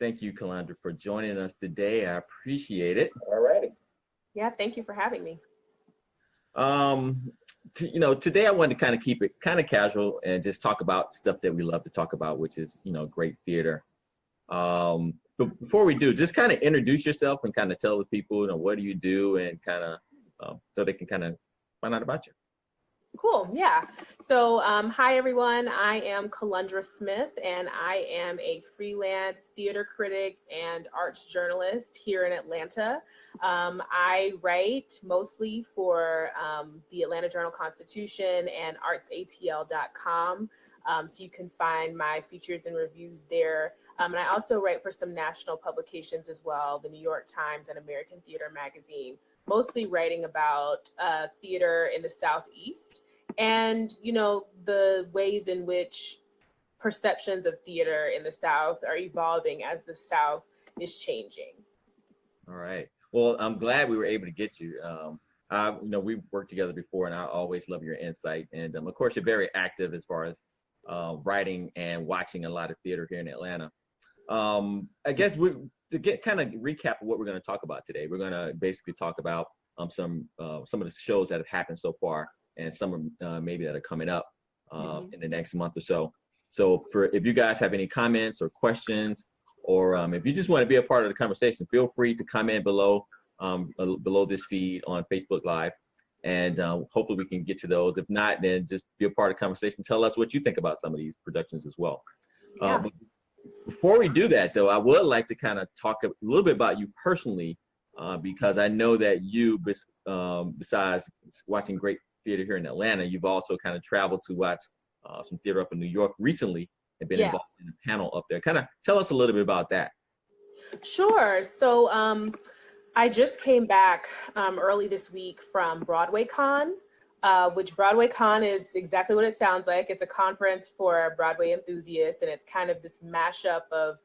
Thank you, Calandra, for joining us today. I appreciate it. All righty. Yeah, thank you for having me. Today I wanted to kind of keep it kind of casual and just talk about stuff that we love to talk about, which is, great theater. But before we do, just kind of introduce yourself and kind of tell the people, what do you do, and kind of so they can kind of find out about you. Cool, yeah. So hi everyone, I am Kelundra Smith and I am a freelance theater critic and arts journalist here in Atlanta. I write mostly for the Atlanta Journal-Constitution and artsatl.com. So you can find my features and reviews there. And I also write for some national publications as well, the New York Times and American Theater Magazine, mostly writing about theater in the Southeast and, the ways in which perceptions of theater in the South are evolving as the South is changing. All right. Well, I'm glad we were able to get you. We've worked together before, and I always love your insight. And of course, you're very active as far as writing and watching a lot of theater here in Atlanta. I guess to get kind of recap of what we're going to talk about today, we're going to basically talk about some of the shows that have happened so far, and some maybe that are coming up in the next month or so. So if you guys have any comments or questions, or if you just want to be a part of the conversation, feel free to comment below this feed on Facebook Live, and hopefully we can get to those. If not, then just be a part of the conversation. Tell us what you think about some of these productions as well. Yeah. Before we do that, though, I would like to kind of talk a little bit about you personally, because I know that you, besides watching great theater here in Atlanta, you've also kind of traveled to watch some theater up in New York recently and been involved in a panel up there. Kind of tell us a little bit about that. Sure. So I just came back early this week from Broadway Con, which Broadway Con is exactly what it sounds like. It's a conference for Broadway enthusiasts, and it's kind of this mashup of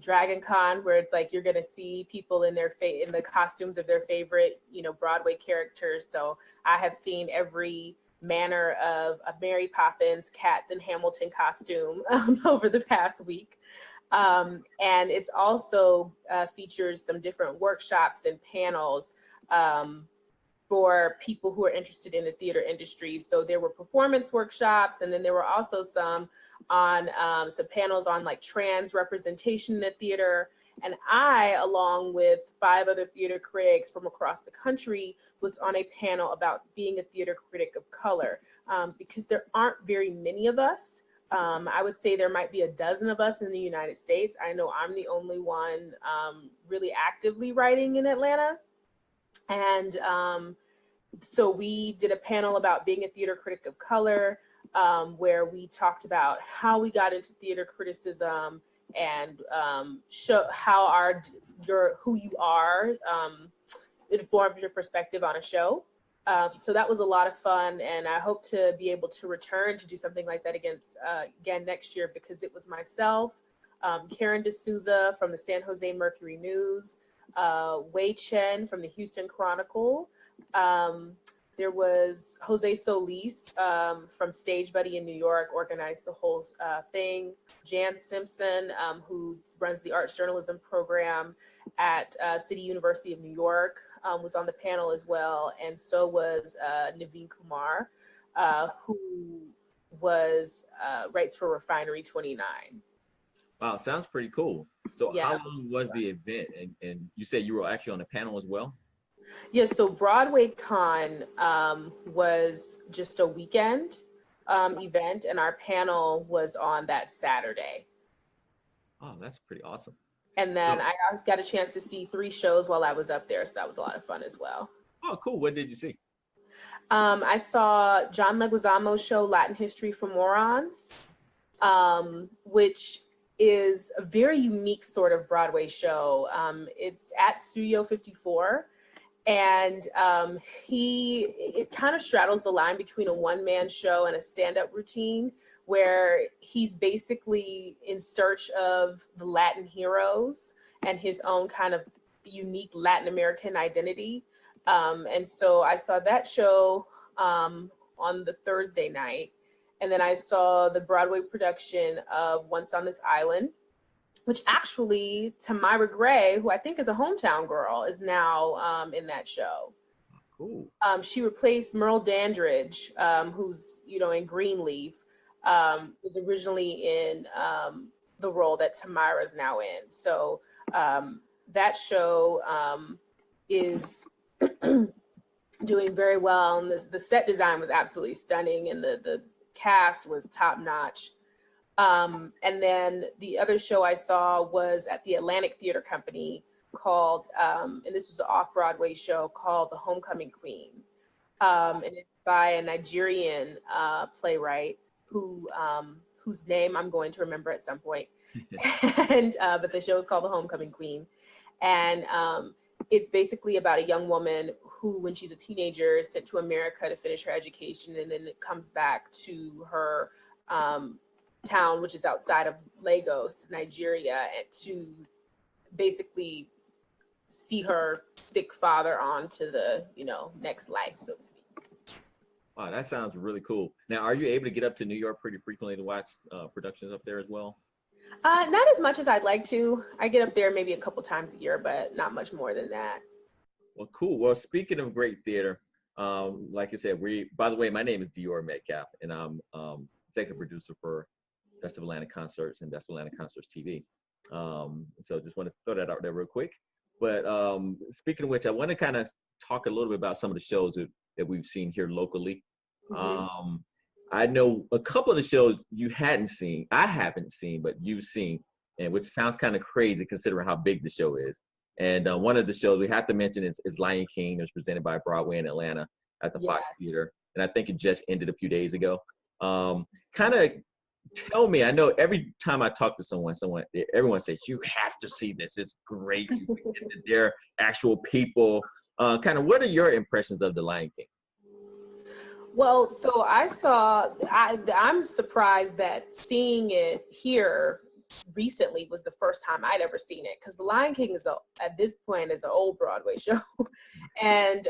Dragon Con, where it's like you're going to see people in in the costumes of their favorite, Broadway characters. So I have seen every manner of a Mary Poppins, Cats, and Hamilton costume over the past week. And it's also features some different workshops and panels for people who are interested in the theater industry. So there were performance workshops, and then there were also some panels on like trans representation in the theater. And I, along with 5 other theater critics from across the country, was on a panel about being a theater critic of color, because there aren't very many of us. I would say there might be a dozen of us in the United States. I know I'm the only one really actively writing in Atlanta. And so we did a panel about being a theater critic of color, where we talked about how we got into theater criticism and show how who you are informs your perspective on a show. So that was a lot of fun, and I hope to be able to return to do something like that again next year, because it was myself, Karen D'Souza from the San Jose Mercury News, Wei Chen from the Houston Chronicle. There was Jose Solis from Stage Buddy in New York, organized the whole thing. Jan Simpson, who runs the arts journalism program at City University of New York, was on the panel as well. And so was Naveen Kumar, who writes for Refinery 29. Wow, sounds pretty cool. So Yeah. How long was the event? And you said you were actually on the panel as well? Yes, so Broadway Con was just a weekend event, and our panel was on that Saturday. Oh, that's pretty awesome. And then I got a chance to see 3 shows while I was up there, so that was a lot of fun as well. Oh, cool. What did you see? I saw John Leguizamo's show, Latin History for Morons, which is a very unique sort of Broadway show. It's at Studio 54. And it kind of straddles the line between a one-man show and a stand-up routine, where he's basically in search of the Latin heroes and his own kind of unique Latin American identity. And so I saw that show on the Thursday night. And then I saw the Broadway production of Once on This Island, which actually, Tamira Gray, who I think is a hometown girl, is now in that show. Cool. She replaced Merle Dandridge, who's, in Greenleaf, was originally in the role that Tamira's now in. So that show is doing very well. And the set design was absolutely stunning, and the cast was top notch. And then the other show I saw was at the Atlantic Theater Company called, and this was an off-Broadway show called The Homecoming Queen. And it's by a Nigerian playwright whose name I'm going to remember at some point. And but the show is called The Homecoming Queen. And it's basically about a young woman who, when she's a teenager, is sent to America to finish her education, and then it comes back to her town, which is outside of Lagos, Nigeria, and to basically see her sick father on to the, next life, so to speak. Wow, that sounds really cool. Now, are you able to get up to New York pretty frequently to watch productions up there as well? Not as much as I'd like to. I get up there maybe a couple times a year, but not much more than that. Well, cool. Well, speaking of great theater, like I said, by the way, my name is Dior Metcalf, and I'm executive producer for Best of Atlanta Concerts and Best of Atlanta Concerts TV. So just want to throw that out there real quick. But speaking of which, I want to kind of talk a little bit about some of the shows that we've seen here locally. Mm-hmm. I know a couple of the shows you hadn't seen, I haven't seen, but you've seen, and which sounds kind of crazy considering how big the show is. And one of the shows we have to mention is Lion King. It was presented by Broadway in Atlanta at the Fox Theater, and I think it just ended a few days ago. Kind of tell me, I know every time I talk to everyone says, you have to see this, it's great. They're actual people. Kind of what are your impressions of The Lion King? Well, so I'm surprised that seeing it here recently was the first time I'd ever seen it, because The Lion King at this point is an old Broadway show. And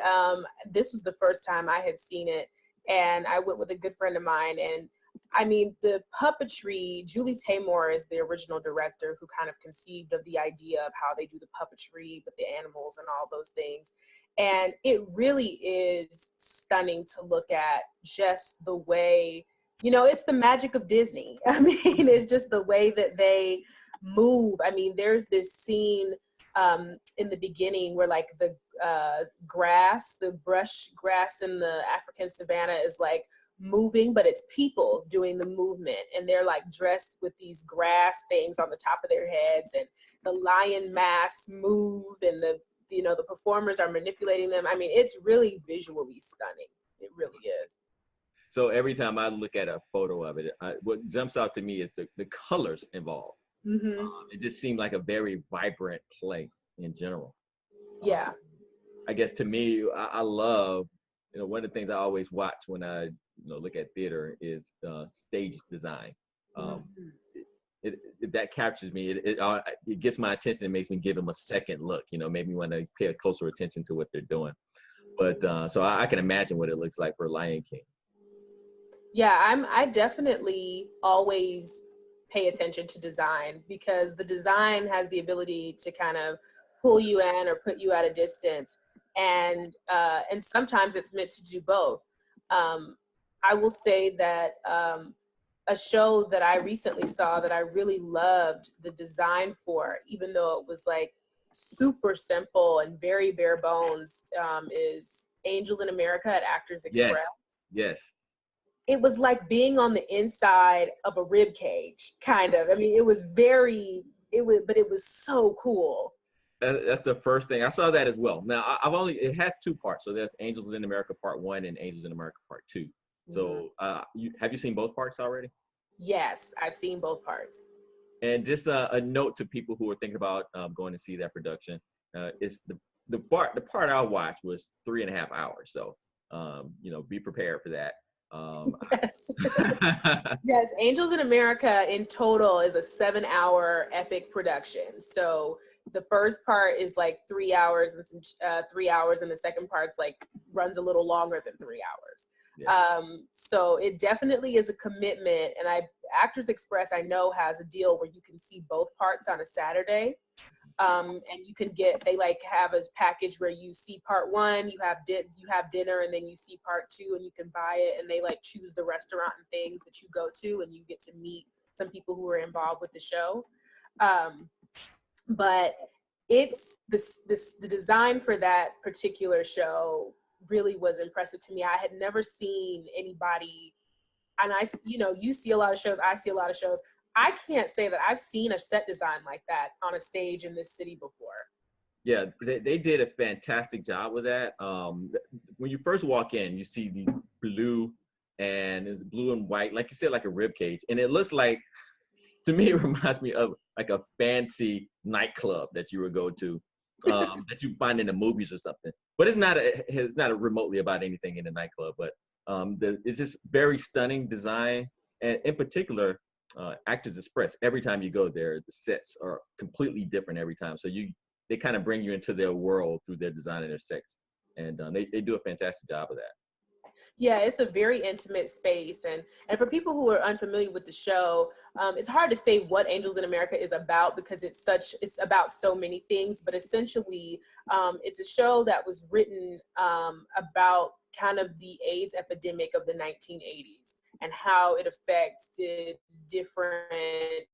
this was the first time I had seen it, and I went with a good friend of mine. And I mean, the puppetry, Julie Taymor is the original director who kind of conceived of the idea of how they do the puppetry with the animals and all those things. And it really is stunning to look at, just the way, it's the magic of Disney. I mean, it's just the way that they move. I mean, there's this scene in the beginning where like the brush grass in the African savannah is like moving, but it's people doing the movement, and they're like dressed with these grass things on the top of their heads, and the lion masks move, and the performers are manipulating them. I mean, it's really visually stunning. It really is. So every time I look at a photo of it, what jumps out to me is the colors involved. Mm-hmm. It just seemed like a very vibrant play in general. Yeah. I guess to me, I love, one of the things I always watch when I look at theater is stage design. That captures me. It gets my attention. It makes me give them a second look. Maybe me want to pay a closer attention to what they're doing. But so I can imagine what it looks like for Lion King. Yeah, I definitely always pay attention to design, because the design has the ability to kind of pull you in or put you at a distance, and sometimes it's meant to do both. I will say that a show that I recently saw that I really loved the design for, even though it was like super simple and very bare bones, is Angels in America at Actors Express. Yes. It was like being on the inside of a rib cage, kind of. I mean, it was so cool. That's the first thing. I saw that as well. Now, it has two parts. So there's Angels in America Part 1 and Angels in America Part 2. So have you seen both parts already? Yes, I've seen both parts. And just a note to people who are thinking about going to see that production, is the part I watched was 3.5 hours. So, be prepared for that. Yes. Yes, Angels in America in total is a 7-hour epic production. So the first part is like 3 hours and 3 hours, and the second part's like runs a little longer than 3 hours. Yeah. So it definitely is a commitment, and Actors Express, I know, has a deal where you can see both parts on a Saturday. And you can they like have a package where you see part one, you have dinner, and then you see part two, and you can buy it, and they like choose the restaurant and things that you go to, and you get to meet some people who are involved with the show. But it's the design for that particular show really was impressive to me. I had never seen anybody, and you see a lot of shows, I see a lot of shows. I can't say that I've seen a set design like that on a stage in this city before. Yeah, they did a fantastic job with that. When you first walk in, you see the blue, and it's blue and white, like you said, like a rib cage, and it looks like, to me, it reminds me of like a fancy nightclub that you would go to, that you find in the movies or something. But it's not remotely about anything in the nightclub. But it's just very stunning design, and in particular, Actors Express. Every time you go there, the sets are completely different every time. So they kind of bring you into their world through their design and their sets, and they do a fantastic job of that. Yeah, it's a very intimate space, and for people who are unfamiliar with the show, it's hard to say what Angels in America is about because it's about so many things. But essentially, it's a show that was written about kind of the AIDS epidemic of the 1980s and how it affected different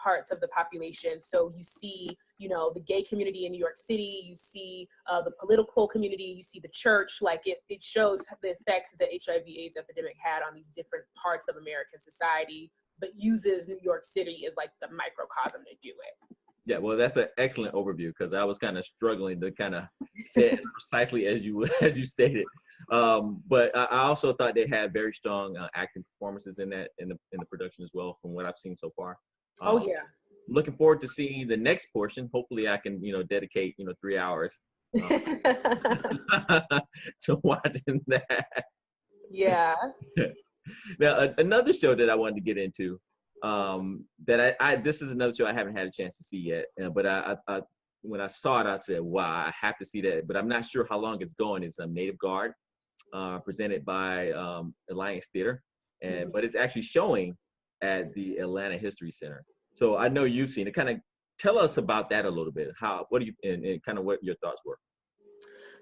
parts of the population. So you see, the gay community in New York City, you see the political community, you see the church. Like it shows the effect that the HIV/AIDS epidemic had on these different parts of American society, but uses New York City as like the microcosm to do it. Yeah, well, that's an excellent overview because I was kind of struggling to kind of say it precisely as you stated. But I also thought they had very strong acting performances in the production as well, from what I've seen so far. Oh yeah. Looking forward to seeing the next portion. Hopefully I can, dedicate, 3 hours to watching that. Yeah. Now, another show that I wanted to get into, that this is another show I haven't had a chance to see yet, but I when I saw it, I said, wow, I have to see that, but I'm not sure how long it's going. It's Native Guard, presented by Alliance Theater, but it's actually showing at the Atlanta History Center. So I know you've seen it. Kind of tell us about that a little bit. And kind of what your thoughts were.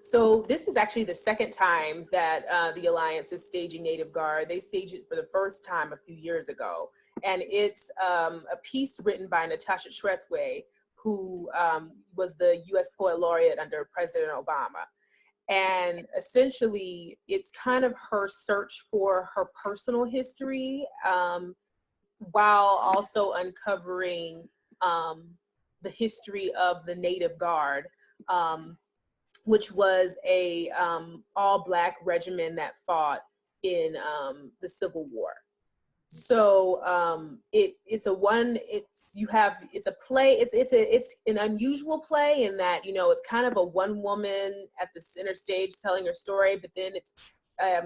So this is actually the second time that the Alliance is staging Native Guard. They staged it for the first time a few years ago. And it's a piece written by Natasha Trethewey, who was the U.S. Poet Laureate under President Obama. And essentially, it's kind of her search for her personal history, while also uncovering the history of the Native Guard, which was a all-Black regiment that fought in the Civil War. So it's an unusual play in that it's kind of a one woman at the center stage telling her story, but then it's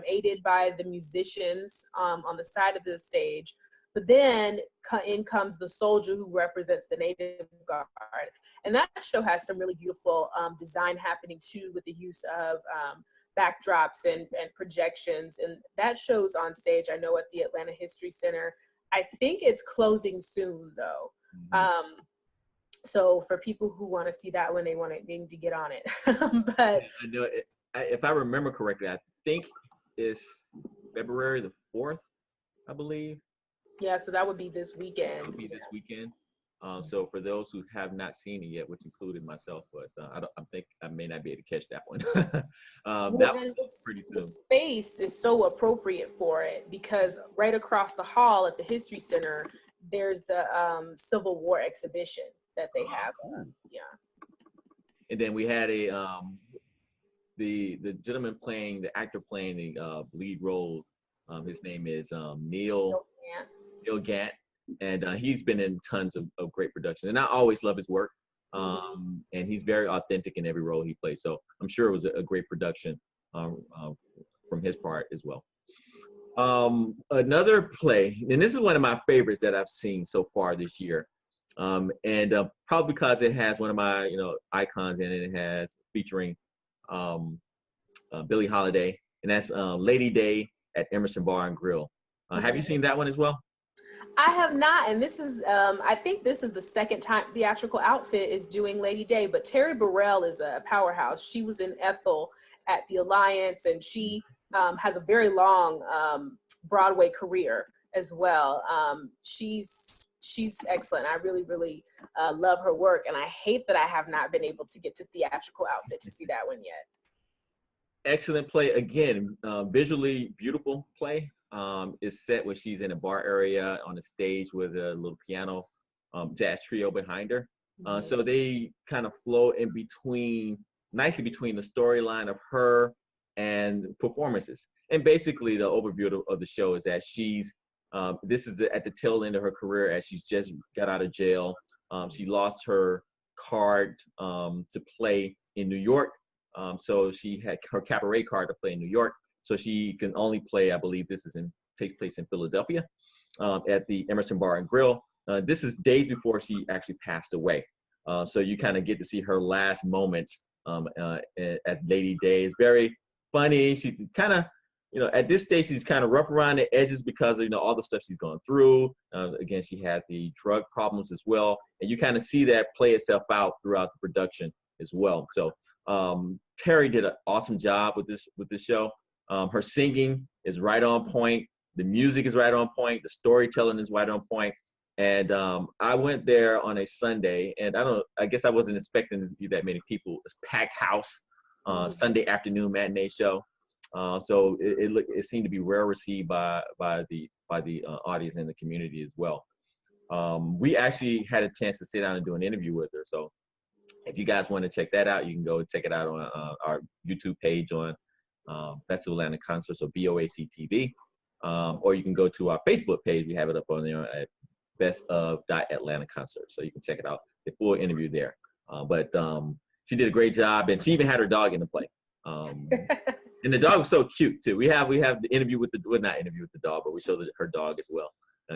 aided by the musicians on the side of the stage. But then in comes the soldier who represents the Native Guard. And that show has some really beautiful design happening too, with the use of backdrops and projections. And that show's on stage, I know, at the Atlanta History Center. I think it's closing soon though. So for people who want to see that one, they need to get on it. But I know if I remember correctly, I think it's February the 4th, I believe. Yeah, so that would be this weekend. It would be this weekend. So for those who have not seen it yet, which included myself, but I think I may not be able to catch that one. That was pretty soon. The space is so appropriate for it because right across the hall at the History Center, there's the Civil War exhibition that they have. Yeah. And then we had the gentleman the actor playing the lead role. His name is Neil Gant. And he's been in tons of great productions, and I always love his work. And he's very authentic in every role he plays. So I'm sure it was a great production from his part as well. Another play, and this is one of my favorites that I've seen so far this year, and probably because it has one of my icons in it. It has featuring Billie Holiday, and that's Lady Day at Emerson Bar and Grill. Have you seen that one as well? I have not, and this is, I think this is the second time Theatrical Outfit is doing Lady Day, but Terry Burrell is a powerhouse. She was in Ethel at the Alliance, and she has a very long Broadway career as well. She's excellent. I really, really love her work, and I hate that I have not been able to get to Theatrical Outfit to see that one yet. Excellent play. Again, visually beautiful play. Is set where she's in a bar area on a stage with a little piano jazz trio behind her. So they kind of flow in between, nicely between the storyline of her and performances. And basically the overview of the show is that she's, this is at the tail end of her career as she's just got out of jail. She lost her card to play in New York. So she had her cabaret card to play in New York. So she can only play, I believe this takes place in Philadelphia at the Emerson Bar and Grill. This is days before she actually passed away. So you kind of get to see her last moments as Lady Day. It's very funny. She's kind of, at this stage, she's kind of rough around the edges because of, all the stuff she's gone through. Again, she had the drug problems as well. And you kind of see that play itself out throughout the production as well. So Terry did an awesome job with this show. Her singing is right on point. The music is right on point. The storytelling is right on point. And I went there on a Sunday, and I guess I wasn't expecting to see that many people. It's packed house, Sunday afternoon matinee show. So it seemed to be well received by the audience and the community as well. We actually had a chance to sit down and do an interview with her. So if you guys want to check that out, you can go check it out on our YouTube page on Best of Atlanta Concerts, or BOAC TV, or you can go to our Facebook page. We have it up on there at Best of Atlanta Concerts, so you can check it out. The full interview there. But she did a great job, and she even had her dog in the play. And the dog was so cute too. We have the interview with not interview with the dog, but we showed her dog as well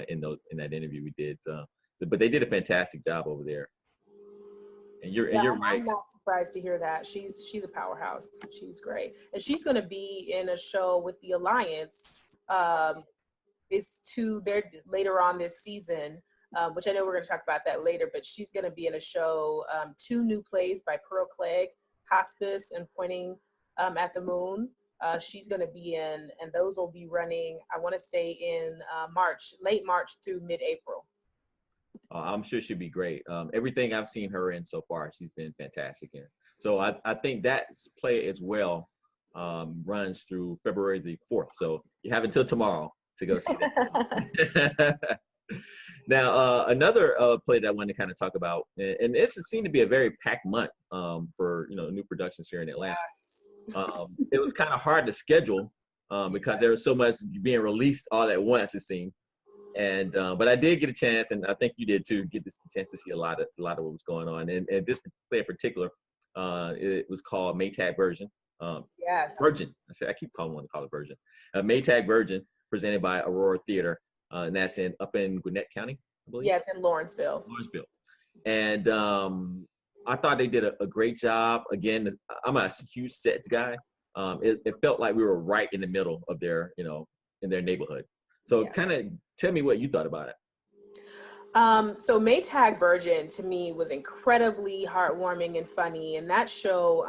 in that interview we did. But they did a fantastic job over there. And you're right. I'm not surprised to hear that. She's a powerhouse. She's great, and she's going to be in a show with the Alliance. They're later on this season, which I know we're going to talk about that later. But she's going to be in a show, 2 new plays by Pearl Clegg, Hospice and Pointing at the Moon. She's going to be in, and those will be running, I want to say in late March through mid-April. I'm sure she'll be great. Everything I've seen her in so far, she's been fantastic in. So I think that play as well runs through February the 4th. So you have until tomorrow to go see that. Now, another play that I wanted to kind of talk about, and this seemed to be a very packed month for new productions here in Atlanta. Yes. It was kind of hard to schedule because there was so much being released all at once, it seemed. And but I did get a chance, and I think you did too, get this chance to see a lot of what was going on. And this play in particular, it was called Maytag Virgin. Yes. Virgin. I keep calling one to call it Virgin. Maytag Virgin, presented by Aurora Theater, and that's up in Gwinnett County, I believe. Yes, in Lawrenceville. And I thought they did a great job. Again, I'm a huge sets guy. It felt like we were right in the middle of their, in their neighborhood. So kind of tell me what you thought about it. So Maytag Virgin to me was incredibly heartwarming and funny. And that show,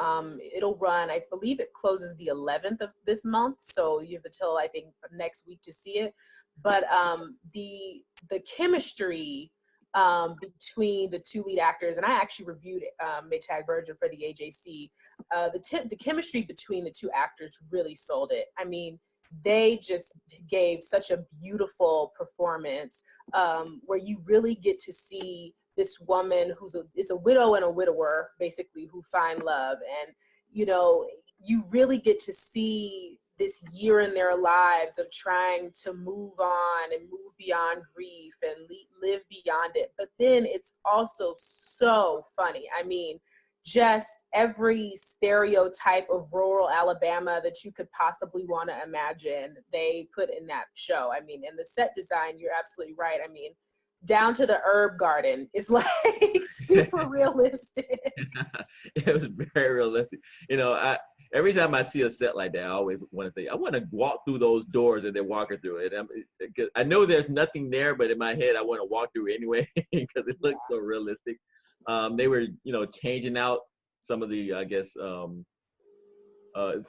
it'll run, I believe it closes the 11th of this month. So you have until I think next week to see it. But the chemistry between the 2 lead actors, and I actually reviewed Maytag Virgin for the AJC, the chemistry between the 2 actors really sold it. I mean, they just gave such a beautiful performance where you really get to see this woman is a widow and a widower, basically, who find love. And, you really get to see this year in their lives of trying to move on and move beyond grief and live beyond it. But then it's also so funny. I mean, just every stereotype of rural Alabama that you could possibly want to imagine, they put in that show. I mean, and the set design, you're absolutely right. I mean, down to the herb garden is like super realistic. It was very realistic. every time I see a set like that, I always want to say, I want to walk through those doors and then walk her through it. I know there's nothing there, but in my head, I want to walk through anyway because it looks so realistic. They were, changing out some of the, I guess, so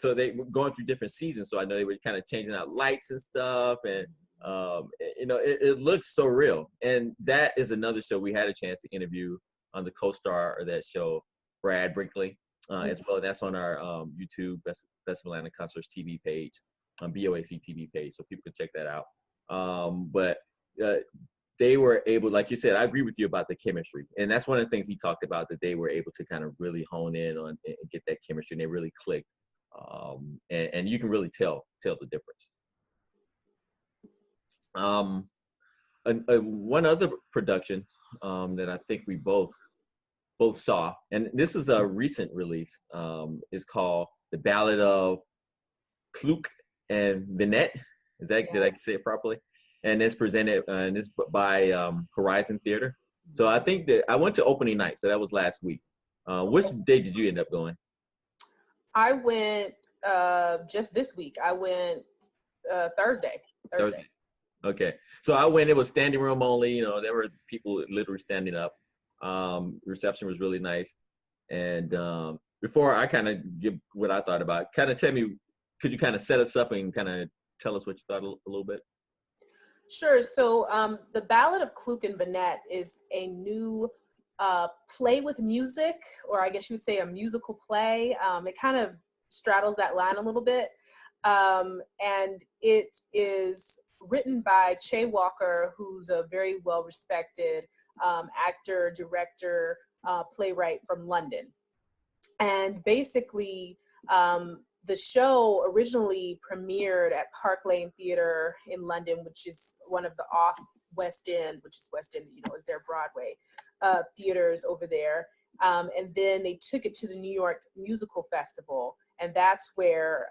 they were going through different seasons. So I know they were kind of changing out lights and stuff. And, it looks so real. And that is another show we had a chance to interview on the co-star of that show, Brad Brinkley, as well. That's on our YouTube, Best of Atlanta Concerts TV page, BOAC TV page. So people can check that out. But they were able, like you said, I agree with you about the chemistry. And that's one of the things he talked about, that they were able to kind of really hone in on and get that chemistry, and they really clicked. And you can really tell the difference. One other production that I think we both saw, and this is a recent release, is called The Ballad of Klook and Vinette. Did I say it properly? And it's presented, and it's by Horizon Theater. So I think that I went to opening night, so that was last week. Which day did you end up going? I went just this week. I went Thursday. Okay, so I went. It was standing room only. There were people literally standing up. Reception was really nice. And before I kind of give what I thought about, kind of tell me, could you kind of set us up and kind of tell us what you thought a little bit? Sure. So The Ballad of Klook and Vinette is a new play with music, or I guess you would say a musical play. It kind of straddles that line a little bit. And it is written by Che Walker, who's a very well-respected actor, director, playwright from London. And basically, the show originally premiered at Park Lane Theatre in London, which is one of the off West End, which is West End, is their Broadway theaters over there. And then they took it to the New York Musical Festival, and that's where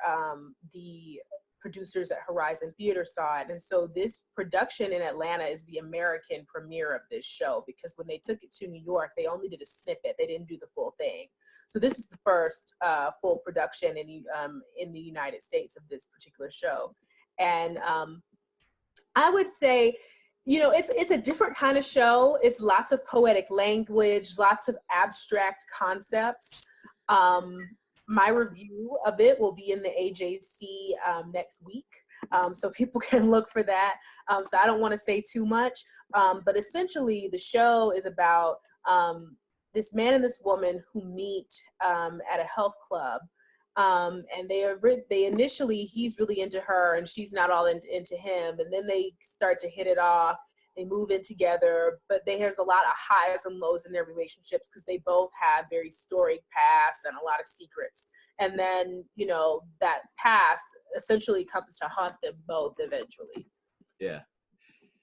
the producers at Horizon Theater saw it. And so this production in Atlanta is the American premiere of this show, because when they took it to New York, they only did a snippet. They didn't do the full thing. So this is the first full production in the United States of this particular show. And I would say, it's a different kind of show. It's lots of poetic language, lots of abstract concepts. My review of it will be in the AJC next week, so people can look for that. So I don't want to say too much, but essentially the show is about this man and this woman who meet at a health club, and they initially, he's really into her and she's not all into him, and then they start to hit it off. They move in together, but there's a lot of highs and lows in their relationships because they both have very storied pasts and a lot of secrets. And then, that past essentially comes to haunt them both eventually. Yeah.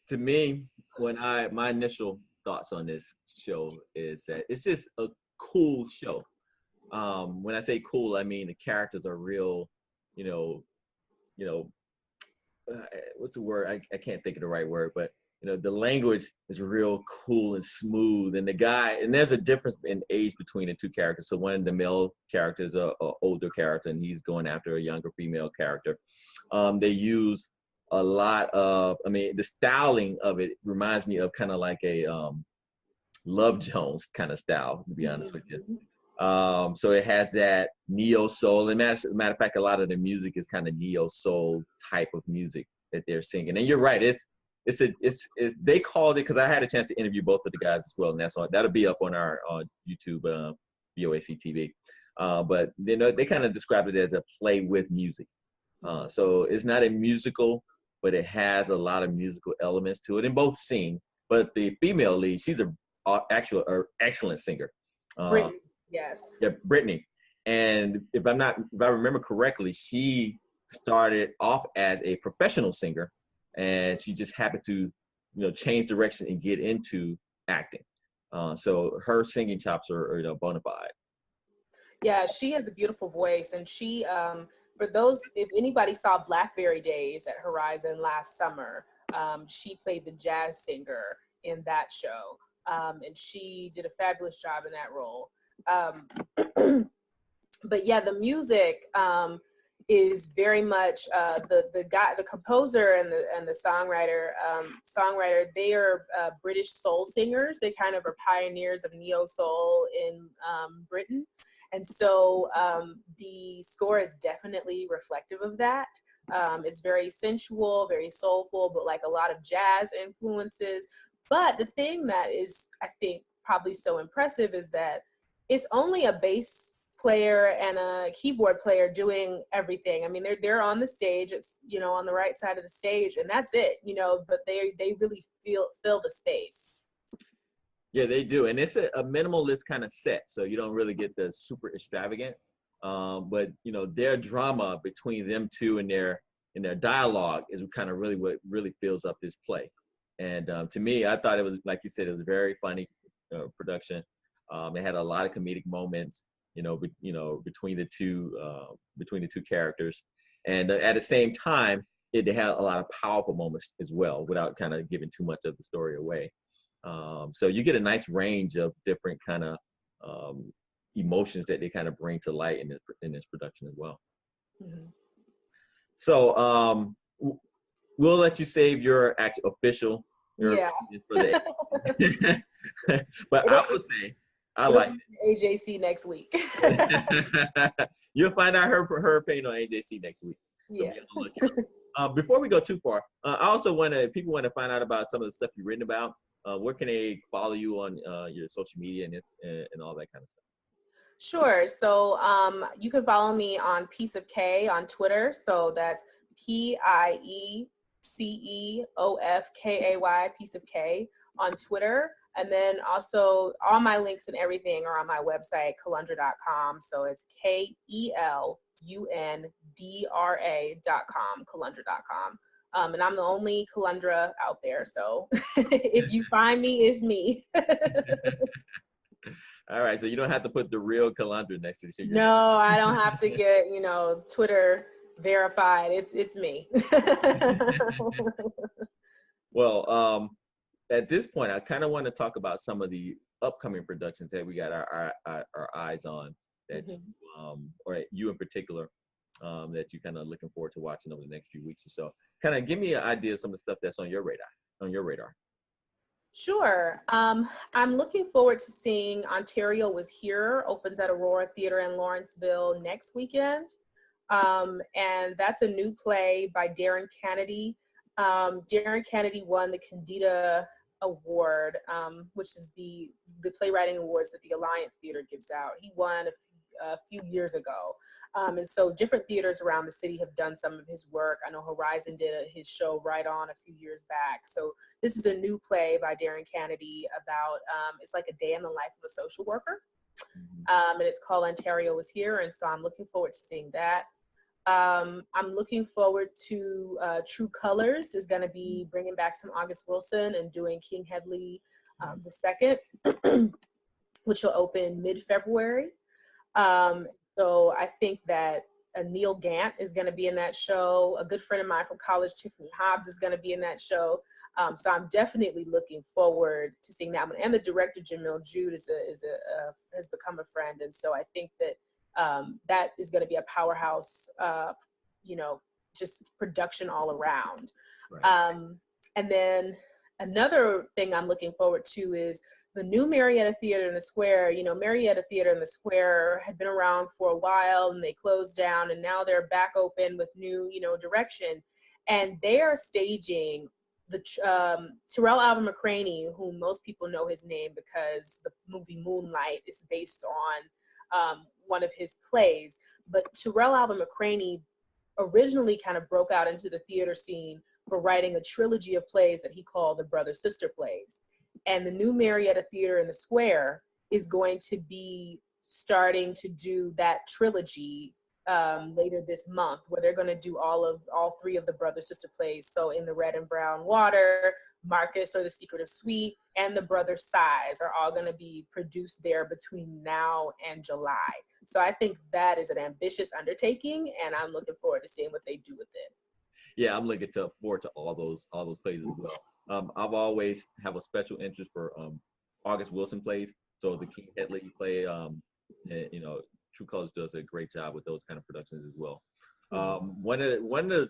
To me, my initial thoughts on this show is that it's just a cool show. When I say cool, I mean the characters are real, what's the word? I can't think of the right word, but the language is real cool and smooth, and there's a difference in age between the two characters. So one of the male characters, a older character, and he's going after a younger female character. They use a lot of, the styling of it reminds me of kind of like a Love Jones kind of style, to be honest with you. So it has that neo soul, and matter of fact, a lot of the music is kind of neo soul type of music that they're singing. And you're right, they called it, because I had a chance to interview both of the guys as well, and that'll be up on our YouTube BOAC TV. But they kind of described it as a play with music. So it's not a musical, but it has a lot of musical elements to it, and both sing. But the female lead, she's an excellent singer. Brittany, yes. Yeah, Brittany. And if I remember correctly, she started off as a professional singer, and she just happened to, change direction and get into acting. So her singing chops are bona fide. Yeah, she has a beautiful voice, and she, for those, if anybody saw Blackberry Days at Horizon last summer, she played the jazz singer in that show, and she did a fabulous job in that role. But yeah, the music is very much the composer and the songwriter. They are British soul singers. They kind of are pioneers of neo soul in Britain, and so the score is definitely reflective of that. It's very sensual, very soulful, but like a lot of jazz influences. But the thing that is, I think, probably so impressive is that it's only a bass player and a keyboard player doing everything. I mean, they're on the stage. It's, you know, on the right side of the stage, and that's it. You know, but they really fill the space. Yeah, they do, and it's a minimalist kind of set, so you don't really get the super extravagant. But you know, their drama between them two and their dialogue is kind of really what really fills up this play. And to me, I thought it was, like you said, it was a very funny production. It had a lot of comedic moments, between the two characters, and at the same time, it had a lot of powerful moments as well, without kind of giving too much of the story away. So you get a nice range of different kind of emotions that they kind of bring to light in this production as well. Mm-hmm. So we'll let you save your actual official Yeah. for the but I will say I like AJC next week. You'll find out her opinion on AJC next week. Yeah. Before we go too far, I also if people want to find out about some of the stuff you've written about, where can they follow you on your social media and all that kind of stuff? Sure. So you can follow me on Piece of K on Twitter. So that's PIECEOFKAY, Piece of K on Twitter. And then also all my links and everything are on my website, Calandra.com. So it's KELUNDRA.com, Calandra.com. And I'm the only Kelundra out there. So if you find me, it's me. All right. So you don't have to put the real Calandra next to the signature. No, I don't have to get, Twitter verified. It's me. Well, at this point, I kind of want to talk about some of the upcoming productions that we got our eyes on, that Mm-hmm. or you in particular, that you kind of looking forward to watching over the next few weeks or so. Kind of give me an idea of some of the stuff that's on your radar. Sure. I'm looking forward to seeing Ontario Was Here opens at Aurora Theater in Lawrenceville next weekend. And that's a new play by Darren Kennedy. Darren Kennedy won the Candida Award, which is the playwriting awards that the Alliance Theater gives out. He won a few years ago. And so different theaters around the city have done some of his work. I know Horizon did his show Right On a few years back. So this is a new play by Darren Kennedy about, it's like a day in the life of a social worker. And it's called Ontario Was Here. And so I'm looking forward to seeing that. I'm looking forward to True Colors is going to be bringing back some August Wilson and doing King Hedley II, which will open mid-February. So I think that Neil Gant is going to be in that show. A good friend of mine from college, Tiffany Hobbs, is going to be in that show. So I'm definitely looking forward to seeing that one. And the director, Jamil Jude, has become a friend. And so I think that that is going to be a powerhouse, just production all around. Right. And then another thing I'm looking forward to is the new Marietta Theater in the Square. Marietta Theater in the Square had been around for a while and they closed down, and now they're back open with new, direction. And they are staging the Terrell Alvin McCraney, whom most people know his name because the movie Moonlight is based on one of his plays. But Terrell Alvin McCraney originally kind of broke out into the theater scene for writing a trilogy of plays that he called the brother-sister plays. And the new Marietta Theater in the Square is going to be starting to do that trilogy later this month, where they're going to do all three of the brother-sister plays. So In the Red and Brown Water, Marcus or the Secret of Sweet, and The Brother Sighs are all going to be produced there between now and July. So I think that is an ambitious undertaking, and I'm looking forward to seeing what they do with it. Yeah, I'm looking forward to all those plays as well. I've always have a special interest for August Wilson plays. So the King Hedley play, True Colors does a great job with those kind of productions as well. Mhm. One of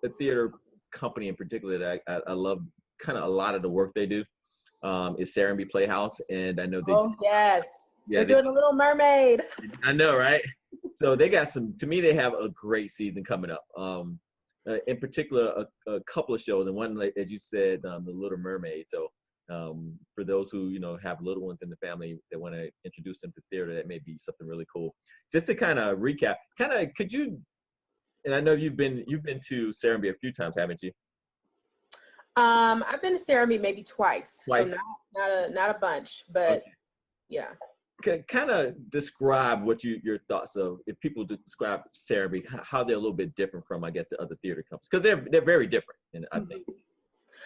the theater company in particular that I love kind of a lot of the work they do is Serenbe Playhouse, and I know they Oh yes, yeah they're they, doing a Little Mermaid. I know, right? So they got some. To me, they have a great season coming up. In particular, a couple of shows, and one, like as you said, the Little Mermaid. So for those who have little ones in the family that want to introduce them to theater, that may be something really cool. Just to kind of recap, could you? And I know you've been to Serenbe a few times, haven't you? I've been to Ceremony maybe twice, so Twice. not a bunch, but Okay. yeah. Kind of describe what your thoughts of if people describe Serenbe, how they're a little bit different from, I guess, the other theater companies, because they're very different, and I think. Mhm.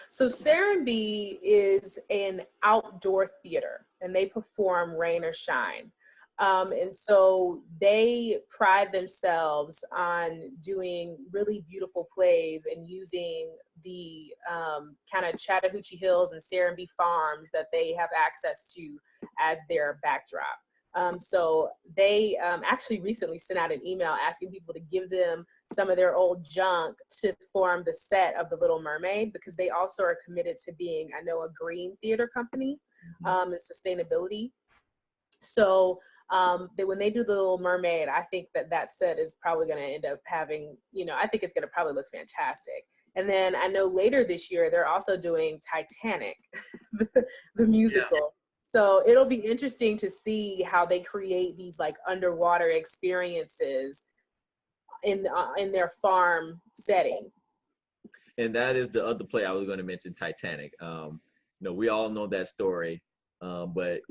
So Serenbe is an outdoor theater, and they perform rain or shine. And so they pride themselves on doing really beautiful plays and using the kind of Chattahoochee Hills and Serenbe farms that they have access to as their backdrop. So they actually recently sent out an email asking people to give them some of their old junk to form the set of The Little Mermaid, because they also are committed to being, I know, a green theater company and sustainability. So when they do The Little Mermaid, I think that set is probably going to end up having, I think it's going to probably look fantastic. And then I know later this year, they're also doing Titanic, the Yeah. musical. So it'll be interesting to see how they create these like underwater experiences in their farm setting. And that is the other play I was going to mention, Titanic. We all know that story, but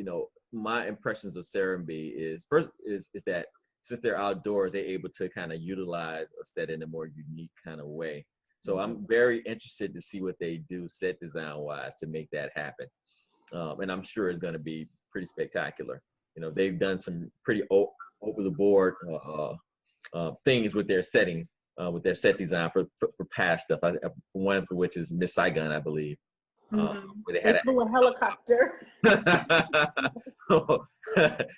my impressions of Serenbe is first is that since they're outdoors, they're able to kind of utilize a set in a more unique kind of way. So Mhm. I'm very interested to see what they do set design wise to make that happen, and I'm sure it's going to be pretty spectacular. They've done some pretty over the board things with their settings, with their set design for past stuff. One for which is Miss Saigon, I believe, Mhm. where they They had flew a helicopter. so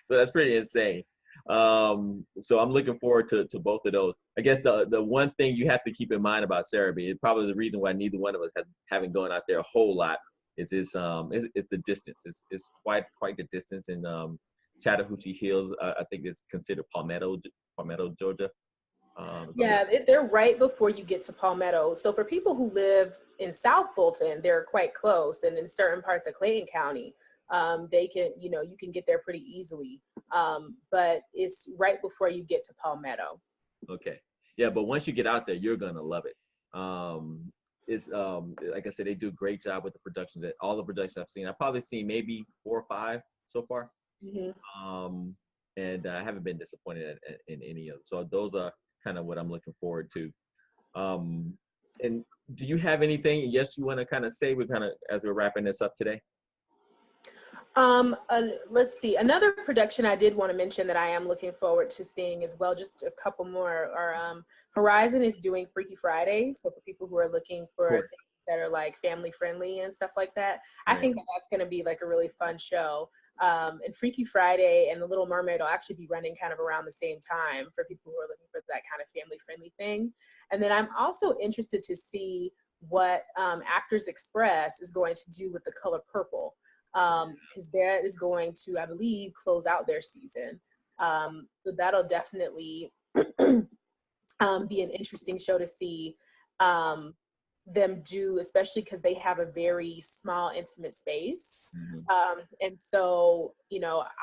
that's pretty insane. So I'm looking forward to both of those. I guess the one thing you have to keep in mind about Cerebi, and probably the reason why neither one of us haven't gone out there a whole lot, is it's the distance. It's quite the distance in Chattahoochee Hills. I think it's considered Palmetto, Georgia. Yeah, they're right before you get to Palmetto. So for people who live in South Fulton, they're quite close, and in certain parts of Clayton County, they can, you can get there pretty easily. But it's right before you get to Palmetto. Okay. Yeah, but once you get out there, you're gonna love it. It's like I said, they do a great job with the productions. That all the productions I've seen, I've probably seen maybe 4 or 5 so far. Hmm. Um, and I haven't been disappointed in any of them. So those are kind of what I'm looking forward to. Um, and do you have anything? Yes, you want to kind of say, we kind of as we're wrapping this up today. Let's see. Another production I did want to mention that I am looking forward to seeing as well, just a couple more, are Horizon is doing Freaky Friday. So for people who are looking Of for course. things that are like family friendly and stuff like that, I Right. think that's going to be like a really fun show. And Freaky Friday and The Little Mermaid will actually be running kind of around the same time for people who are looking for that kind of family friendly thing. And then I'm also interested to see what Actors Express is going to do with The Color Purple, because that is going to, I believe, close out their season. So that'll definitely be an interesting show to see them do, especially because they have a very small, intimate space. Mhm. And so,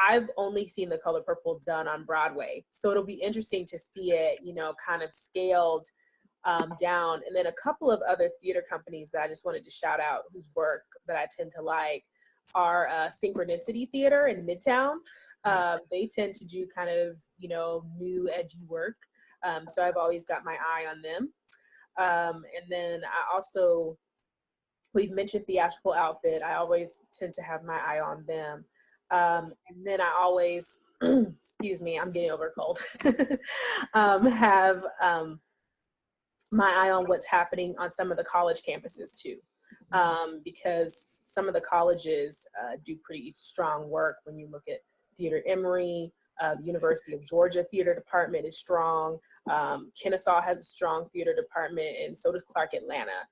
I've only seen The Color Purple done on Broadway. So it'll be interesting to see it, kind of scaled down. And then a couple of other theater companies that I just wanted to shout out whose work that I tend to like are Synchronicity Theater in Midtown. Right. They tend to do kind of, new edgy work. So I've always got my eye on them. And then we've mentioned Theatrical Outfit. I always tend to have my eye on them. And then I always, excuse me, I'm getting over a cold, have my eye on what's happening on some of the college campuses too. Because some of the colleges do pretty strong work when you look at Theater Emory, The University of Georgia Theater Department is strong. Kennesaw has a strong theater department, and so does Clark Atlanta.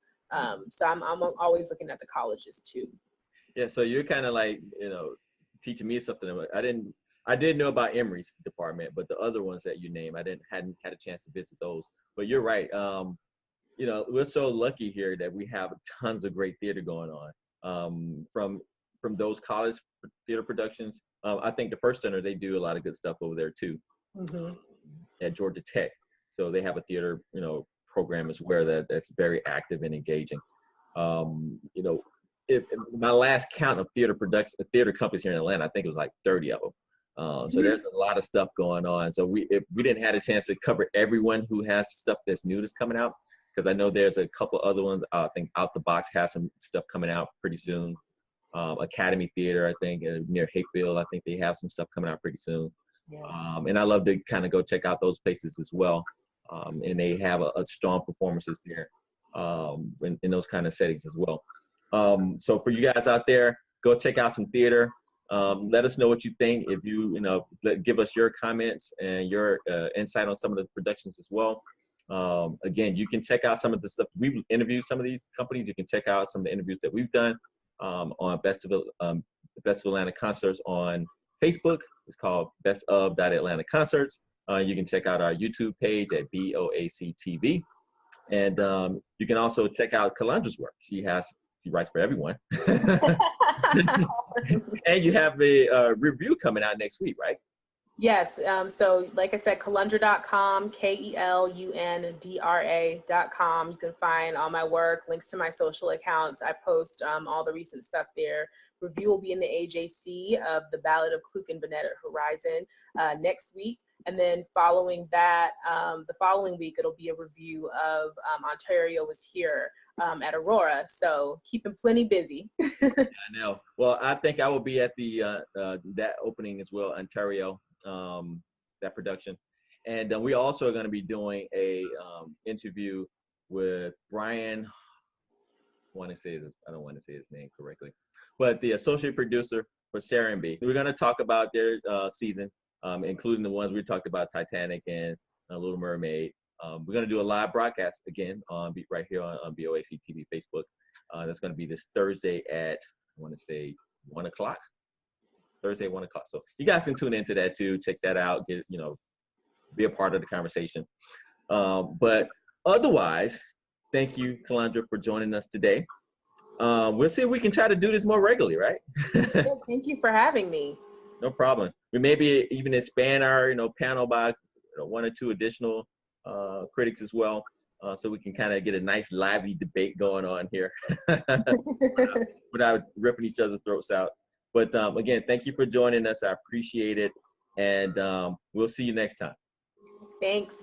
So I'm always looking at the colleges too. Yeah, so you're kind of like, teaching me something. I did know about Emory's department, but the other ones that you name, hadn't had a chance to visit those. But you're right. We're so lucky here that we have tons of great theater going on. From those college theater productions, I think the First Center, they do a lot of good stuff over there too, at Georgia Tech. So they have a theater, program as well that's very active and engaging. My last count of theater companies here in Atlanta, I think it was like 30 of them. So there's a lot of stuff going on. So if we didn't have a chance to cover everyone who has stuff that's new that's coming out, because I know there's a couple other ones. I think Out the Box has some stuff coming out pretty soon. Academy Theater, I think, near Hayfield, I think they have some stuff coming out pretty soon. Yeah. And I love to kind of go check out those places as well. And they have a strong performances there in those kind of settings as well. So for you guys out there, go check out some theater. Let us know what you think. If give us your comments and your insight on some of the productions as well. Again, you can check out some of the stuff. We've interviewed some of these companies. You can check out some of the interviews that we've done on Best of Atlanta Concerts on Facebook. It's called Best of Atlanta Concerts. You can check out our YouTube page at BOAC TV. And you can also check out Calandra's work. She writes for everyone. And you have a review coming out next week, right? Yes. So like I said, Kelundra.com, KELUNDRA.com. You can find all my work, links to my social accounts. I post all the recent stuff there. Review will be in the AJC of the Ballad of Klook and Vinette at Horizon next week. And then following that, the following week, it'll be a review of Ontario Was Here at Aurora. So keeping plenty busy. I know. Well, I think I will be at that opening as well, Ontario, that production. And we also are going to be doing a interview with Brian. I don't want to say his name correctly, but the associate producer for Serenbe. We're going to talk about their season, including the ones we talked about, Titanic and Little Mermaid. We're going to do a live broadcast again right here on BOAC TV Facebook. That's going to be this Thursday at, I want to say, 1 o'clock. Thursday, 1 o'clock. So you guys can tune into that too. Check that out. Be a part of the conversation. But otherwise, thank you, Calandra, for joining us today. We'll see if we can try to do this more regularly, right? Thank you for having me. No problem. We maybe even expand our, panel by 1 or 2 additional critics as well, so we can kind of get a nice lively debate going on here without ripping each other's throats out. But again, thank you for joining us. I appreciate it, and we'll see you next time. Thanks.